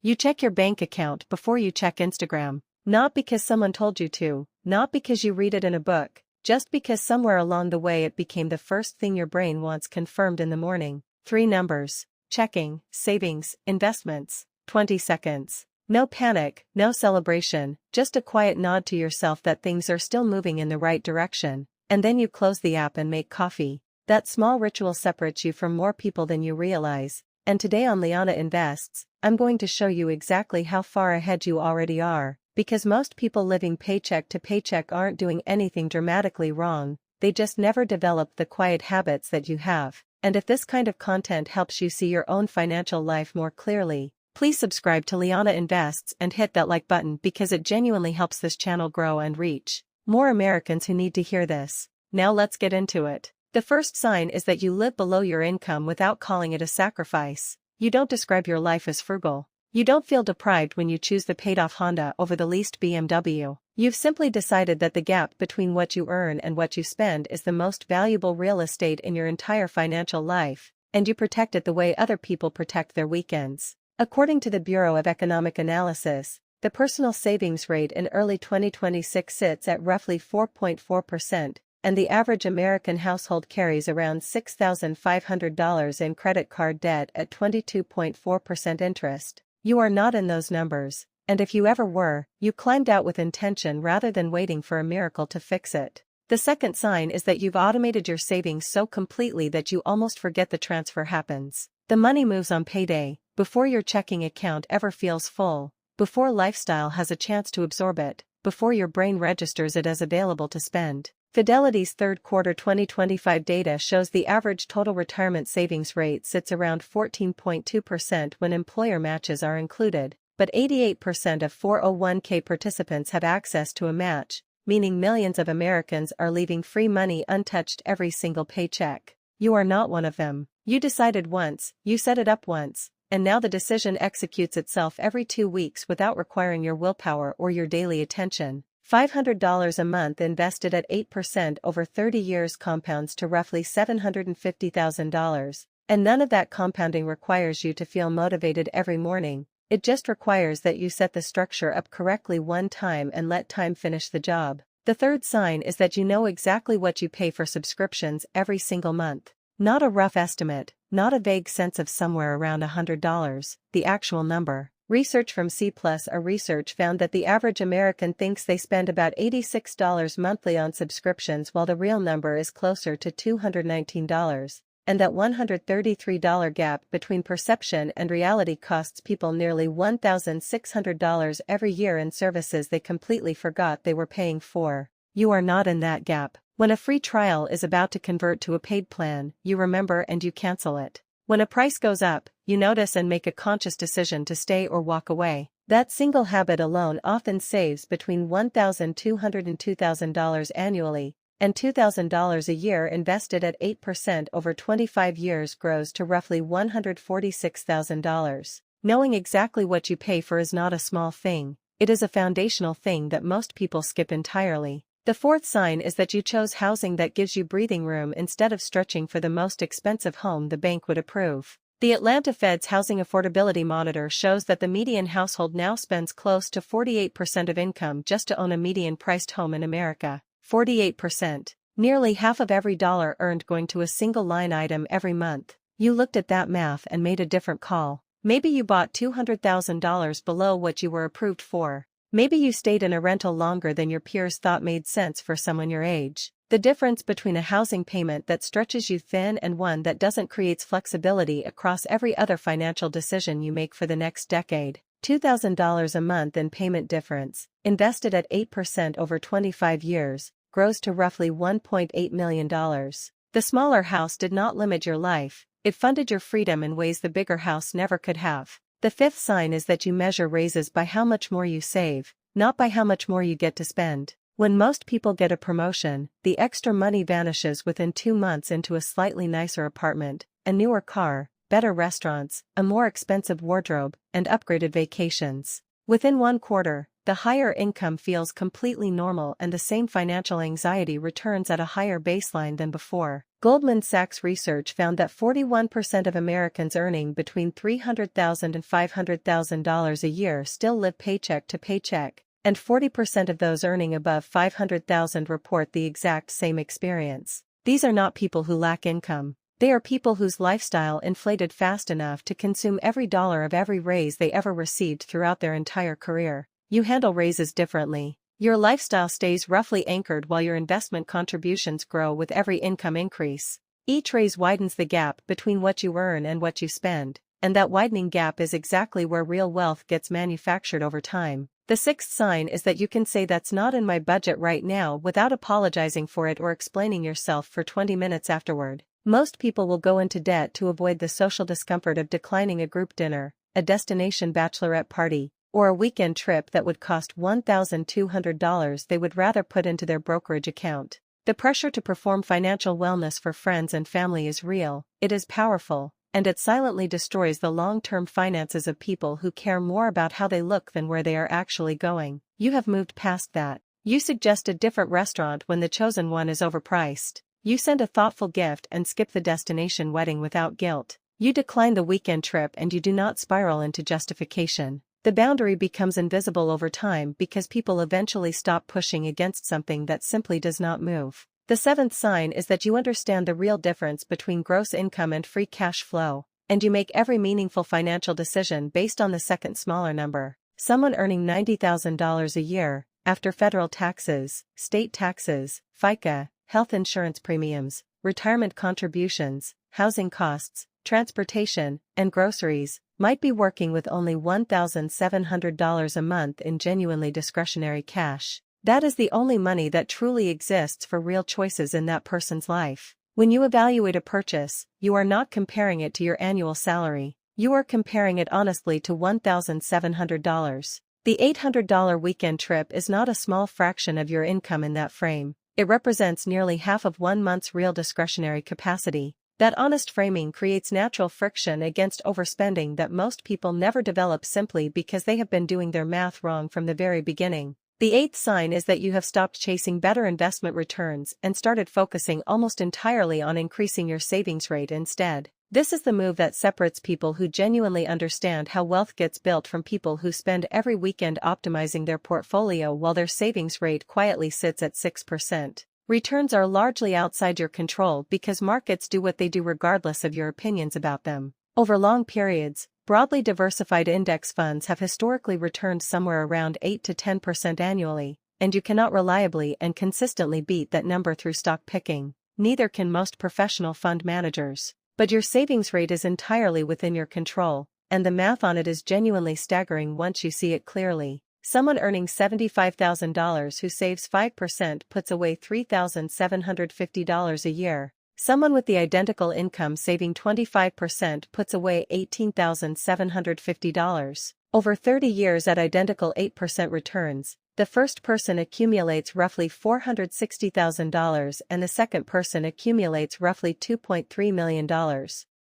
You check your bank account before you check Instagram. Not because someone told you to, not because you read it in a book, just because somewhere along the way it became the first thing your brain wants confirmed in the morning. 3 numbers. Checking, savings, investments. 20 seconds. No panic, no celebration, just a quiet nod to yourself that things are still moving in the right direction, and then you close the app and make coffee. That small ritual separates you from more people than you realize, and today on Liana Invests, I'm going to show you exactly how far ahead you already are, because most people living paycheck to paycheck aren't doing anything dramatically wrong, they just never developed the quiet habits that you have. And if this kind of content helps you see your own financial life more clearly, please subscribe to Liana Invests and hit that like button because it genuinely helps this channel grow and reach more Americans who need to hear this. Now let's get into it. The first sign is that you live below your income without calling it a sacrifice. You don't describe your life as frugal. You don't feel deprived when you choose the paid-off Honda over the leased BMW. You've simply decided that the gap between what you earn and what you spend is the most valuable real estate in your entire financial life, and you protect it the way other people protect their weekends. According to the Bureau of Economic Analysis, the personal savings rate in early 2026 sits at roughly 4.4%, and the average American household carries around $6,500 in credit card debt at 22.4% interest. You are not in those numbers, and if you ever were, you climbed out with intention rather than waiting for a miracle to fix it. The second sign is that you've automated your savings so completely that you almost forget the transfer happens. The money moves on payday, before your checking account ever feels full, before lifestyle has a chance to absorb it, before your brain registers it as available to spend. Fidelity's third quarter 2025 data shows the average total retirement savings rate sits around 14.2% when employer matches are included, but 88% of 401k participants have access to a match, meaning millions of Americans are leaving free money untouched every single paycheck. You are not one of them. You decided once, you set it up once, and now the decision executes itself every 2 weeks without requiring your willpower or your daily attention. $500 a month invested at 8% over 30 years compounds to roughly $750,000, and none of that compounding requires you to feel motivated every morning. It just requires that you set the structure up correctly one time and let time finish the job. The third sign is that you know exactly what you pay for subscriptions every single month. Not a rough estimate, not a vague sense of somewhere around $100, the actual number. Research from C+A Research found that the average American thinks they spend about $86 monthly on subscriptions while the real number is closer to $219, and that $133 gap between perception and reality costs people nearly $1,600 every year in services they completely forgot they were paying for. You are not in that gap. When a free trial is about to convert to a paid plan, you remember and you cancel it. When a price goes up, you notice and make a conscious decision to stay or walk away. That single habit alone often saves between $1,200 and $2,000 annually, and $2,000 a year invested at 8% over 25 years grows to roughly $146,000. Knowing exactly what you pay for is not a small thing, it is a foundational thing that most people skip entirely. The fourth sign is that you chose housing that gives you breathing room instead of stretching for the most expensive home the bank would approve. The Atlanta Fed's Housing Affordability Monitor shows that the median household now spends close to 48% of income just to own a median-priced home in America. 48%. Nearly half of every dollar earned going to a single line item every month. You looked at that math and made a different call. Maybe you bought $200,000 below what you were approved for. Maybe you stayed in a rental longer than your peers thought made sense for someone your age. The difference between a housing payment that stretches you thin and one that doesn't creates flexibility across every other financial decision you make for the next decade. $2,000 a month in payment difference, invested at 8% over 25 years, grows to roughly $1.8 million. The smaller house did not limit your life, it funded your freedom in ways the bigger house never could have. The fifth sign is that you measure raises by how much more you save, not by how much more you get to spend. When most people get a promotion, the extra money vanishes within 2 months into a slightly nicer apartment, a newer car, better restaurants, a more expensive wardrobe, and upgraded vacations. Within 1 quarter, the higher income feels completely normal and the same financial anxiety returns at a higher baseline than before. Goldman Sachs research found that 41% of Americans earning between $300,000 and $500,000 a year still live paycheck to paycheck, and 40% of those earning above $500,000 report the exact same experience. These are not people who lack income. They are people whose lifestyle inflated fast enough to consume every dollar of every raise they ever received throughout their entire career. You handle raises differently. Your lifestyle stays roughly anchored while your investment contributions grow with every income increase. Each raise widens the gap between what you earn and what you spend, and that widening gap is exactly where real wealth gets manufactured over time. The sixth sign is that you can say that's not in my budget right now without apologizing for it or explaining yourself for 20 minutes afterward. Most people will go into debt to avoid the social discomfort of declining a group dinner, a destination bachelorette party, or a weekend trip that would cost $1,200 they would rather put into their brokerage account. The pressure to perform financial wellness for friends and family is real, it is powerful, and it silently destroys the long-term finances of people who care more about how they look than where they are actually going. You have moved past that. You suggest a different restaurant when the chosen one is overpriced. You send a thoughtful gift and skip the destination wedding without guilt. You decline the weekend trip and you do not spiral into justification. The boundary becomes invisible over time because people eventually stop pushing against something that simply does not move. The seventh sign is that you understand the real difference between gross income and free cash flow, and you make every meaningful financial decision based on the second smaller number. Someone earning $90,000 a year, after federal taxes, state taxes, FICA, health insurance premiums, retirement contributions, housing costs, transportation, and groceries, might be working with only $1,700 a month in genuinely discretionary cash. That is the only money that truly exists for real choices in that person's life. When you evaluate a purchase, you are not comparing it to your annual salary. You are comparing it honestly to $1,700. The $800 weekend trip is not a small fraction of your income in that frame. It represents nearly half of 1 month's real discretionary capacity. That honest framing creates natural friction against overspending that most people never develop simply because they have been doing their math wrong from the very beginning. The eighth sign is that you have stopped chasing better investment returns and started focusing almost entirely on increasing your savings rate instead. This is the move that separates people who genuinely understand how wealth gets built from people who spend every weekend optimizing their portfolio while their savings rate quietly sits at 6%. Returns are largely outside your control because markets do what they do regardless of your opinions about them. Over long periods, broadly diversified index funds have historically returned somewhere around 8 to 10% annually, and you cannot reliably and consistently beat that number through stock picking. Neither can most professional fund managers. But your savings rate is entirely within your control, and the math on it is genuinely staggering once you see it clearly. Someone earning $75,000 who saves 5% puts away $3,750 a year. Someone with the identical income saving 25% puts away $18,750. Over 30 years at identical 8% returns, the first person accumulates roughly $460,000 and the second person accumulates roughly $2.3 million.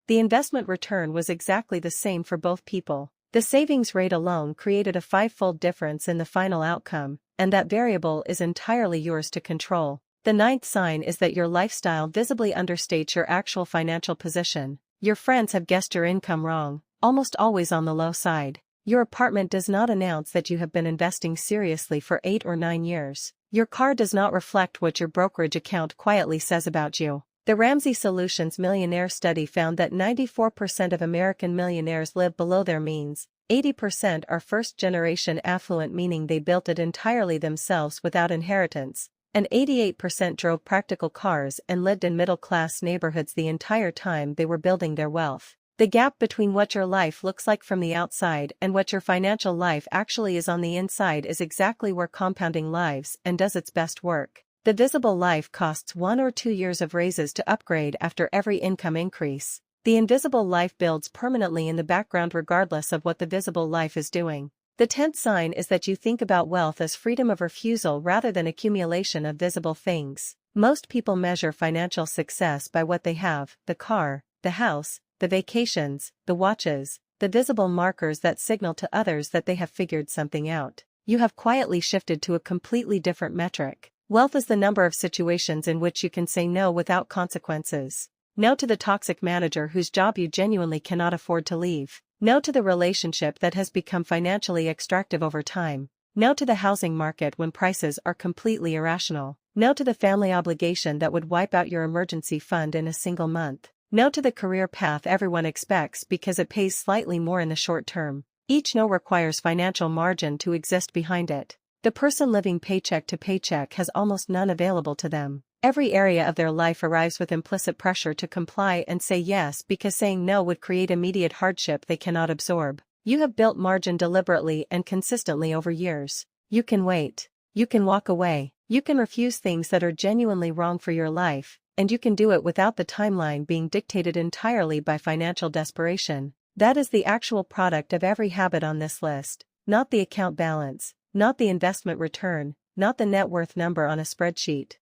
The investment return was exactly the same for both people. The savings rate alone created a five-fold difference in the final outcome, and that variable is entirely yours to control. The ninth sign is that your lifestyle visibly understates your actual financial position. Your friends have guessed your income wrong, almost always on the low side. Your apartment does not announce that you have been investing seriously for 8 or 9 years. Your car does not reflect what your brokerage account quietly says about you. The Ramsey Solutions Millionaire Study found that 94% of American millionaires live below their means, 80% are first-generation affluent, meaning they built it entirely themselves without inheritance, and 88% drove practical cars and lived in middle-class neighborhoods the entire time they were building their wealth. The gap between what your life looks like from the outside and what your financial life actually is on the inside is exactly where compounding lives and does its best work. The visible life costs 1 or 2 years of raises to upgrade after every income increase. The invisible life builds permanently in the background regardless of what the visible life is doing. The 10th sign is that you think about wealth as freedom of refusal rather than accumulation of visible things. Most people measure financial success by what they have: the car, the house, the vacations, the watches, the visible markers that signal to others that they have figured something out. you have quietly shifted to a completely different metric. Wealth is the number of situations in which you can say no without consequences. No to the toxic manager whose job you genuinely cannot afford to leave. No to the relationship that has become financially extractive over time. No to the housing market when prices are completely irrational. No to the family obligation that would wipe out your emergency fund in a single month. No to the career path everyone expects because it pays slightly more in the short term. Each no requires financial margin to exist behind it. The person living paycheck to paycheck has almost none available to them. Every area of their life arrives with implicit pressure to comply and say yes because saying no would create immediate hardship they cannot absorb. You have built margin deliberately and consistently over years. You can wait. You can walk away. You can refuse things that are genuinely wrong for your life, and you can do it without the timeline being dictated entirely by financial desperation. That is the actual product of every habit on this list, not the account balance, not the investment return, not the net worth number on a spreadsheet.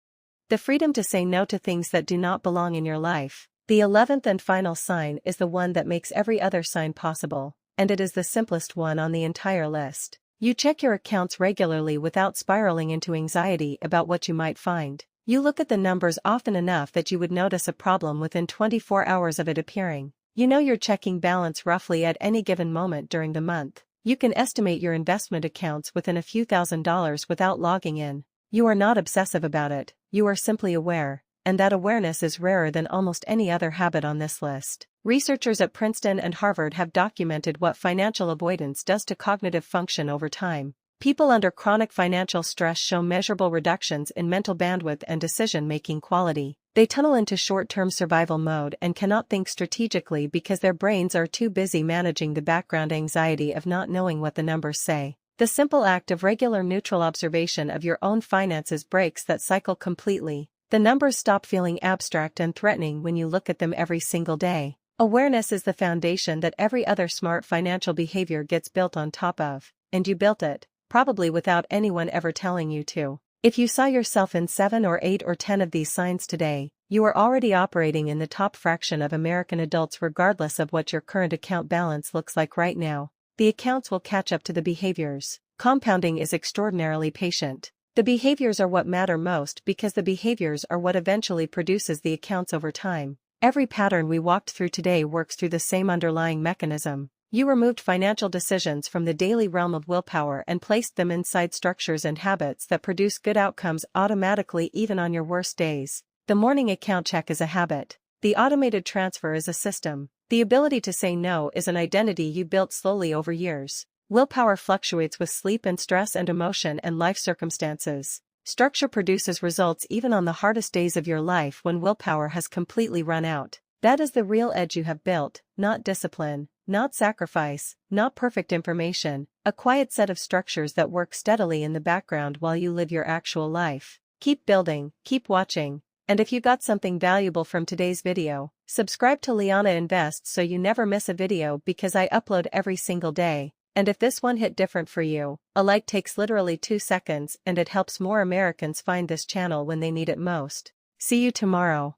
The freedom to say no to things that do not belong in your life. The 11th and final sign is the one that makes every other sign possible, and it is the simplest one on the entire list. You check your accounts regularly without spiraling into anxiety about what you might find. You look at the numbers often enough that you would notice a problem within 24 hours of it appearing. You know your checking balance roughly at any given moment during the month. You can estimate your investment accounts within a few $1,000s without logging in. You are not obsessive about it, you are simply aware, and that awareness is rarer than almost any other habit on this list. Researchers at Princeton and Harvard have documented what financial avoidance does to cognitive function over time. People under chronic financial stress show measurable reductions in mental bandwidth and decision-making quality. They tunnel into short-term survival mode and cannot think strategically because their brains are too busy managing the background anxiety of not knowing what the numbers say. The simple act of regular neutral observation of your own finances breaks that cycle completely. The numbers stop feeling abstract and threatening when you look at them every single day. Awareness is the foundation that every other smart financial behavior gets built on top of, and you built it, probably without anyone ever telling you to. If you saw yourself in 7 or 8 or 10 of these signs today, you are already operating in the top fraction of American adults regardless of what your current account balance looks like right now. The accounts will catch up to the behaviors. Compounding is extraordinarily patient. The behaviors are what matter most because the behaviors are what eventually produces the accounts over time. Every pattern we walked through today works through the same underlying mechanism. You removed financial decisions from the daily realm of willpower and placed them inside structures and habits that produce good outcomes automatically even on your worst days. The morning account check is a habit. The automated transfer is a system. The ability to say no is an identity you built slowly over years. Willpower fluctuates with sleep and stress and emotion and life circumstances. Structure produces results even on the hardest days of your life when willpower has completely run out. That is the real edge you have built, not discipline, not sacrifice, not perfect information, a quiet set of structures that work steadily in the background while you live your actual life. Keep building, keep watching, and if you got something valuable from today's video, subscribe to Liana Invest so you never miss a video because I upload every single day. And if this one hit different for you, a like takes literally 2 seconds and it helps more Americans find this channel when they need it most. See you tomorrow.